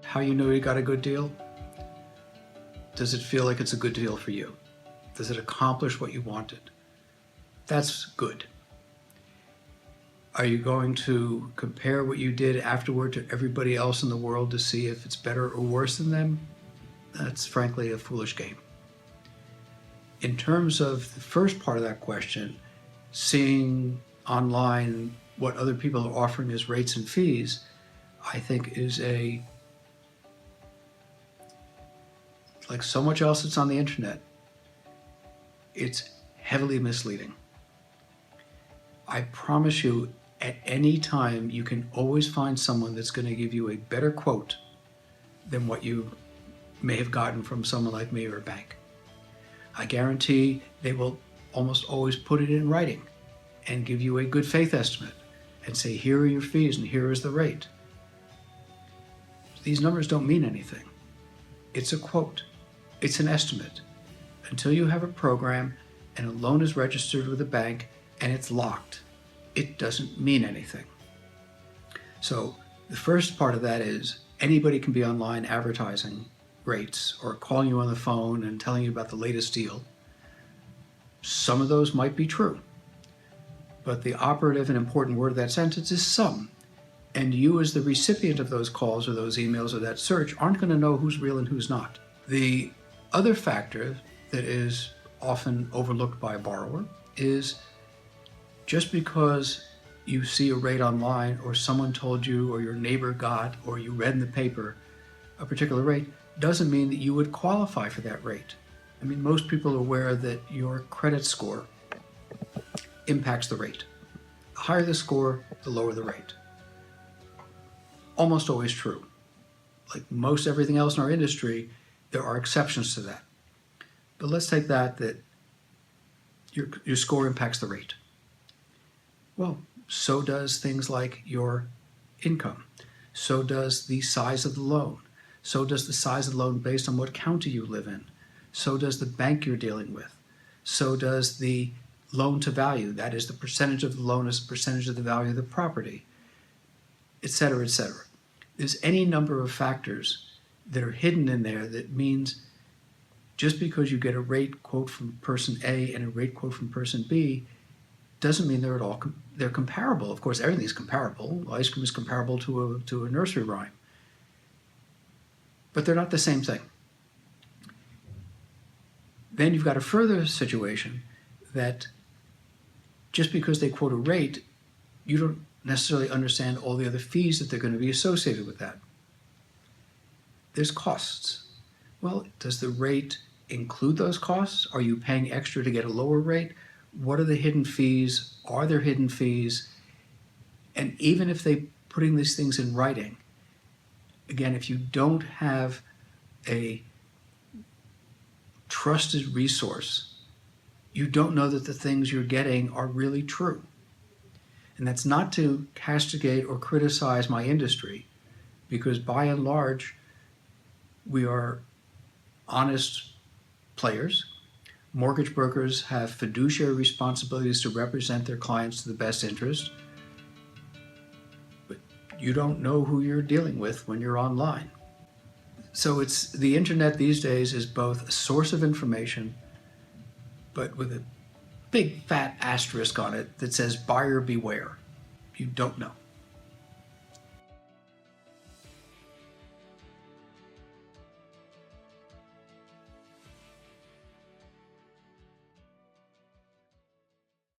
How you know you got a good deal? Does it feel like it's a good deal for you? Does it accomplish what you wanted? That's good. Are you going to compare what you did afterward to everybody else in the world to see if it's better or worse than them? That's frankly a foolish game. In terms of the first part of that question, seeing online what other people are offering as rates and fees, I think is like so much else that's on the internet, it's heavily misleading. I promise you, at any time, you can always find someone that's going to give you a better quote than what you may have gotten from someone like me or a bank. I guarantee they will almost always put it in writing and give you a good faith estimate and say, here are your fees and here is the rate. These numbers don't mean anything. It's a quote. It's an estimate. Until you have a program and a loan is registered with a bank and it's locked, it doesn't mean anything. So the first part of that is anybody can be online advertising rates or calling you on the phone and telling you about the latest deal. Some of those might be true, but the operative and important word of that sentence is some. And you as the recipient of those calls or those emails or that search aren't going to know who's real and who's not. The other factor that is often overlooked by a borrower is just because you see a rate online or someone told you or your neighbor got or you read in the paper a particular rate doesn't mean that you would qualify for that rate. I mean, most people are aware that your credit score impacts the rate. The higher the score, the lower the rate. Almost always true. Like most everything else in our industry, there are exceptions to that. But let's take that your score impacts the rate. Well, so does things like your income. So does the size of the loan. So does the size of the loan based on what county you live in. So does the bank you're dealing with. So does the loan to value. That is the percentage of the loan as a percentage of the value of the property, et cetera, et cetera. There's any number of factors that are hidden in there that means just because you get a rate quote from person A and a rate quote from person B doesn't mean they're comparable. Of course, everything's comparable. Ice cream is comparable to a nursery rhyme. But they're not the same thing. Then you've got a further situation that just because they quote a rate, you don't necessarily understand all the other fees that they're going to be associated with that. There's costs. Well, does the rate include those costs? Are you paying extra to get a lower rate? What are the hidden fees? Are there hidden fees? And even if they're putting these things in writing, again, if you don't have a trusted resource, you don't know that the things you're getting are really true. And that's not to castigate or criticize my industry, because by and large, we are honest players. Mortgage brokers have fiduciary responsibilities to represent their clients to the best interest. But you don't know who you're dealing with when you're online. So the internet these days is both a source of information, but with a big fat asterisk on it that says buyer beware. You don't know.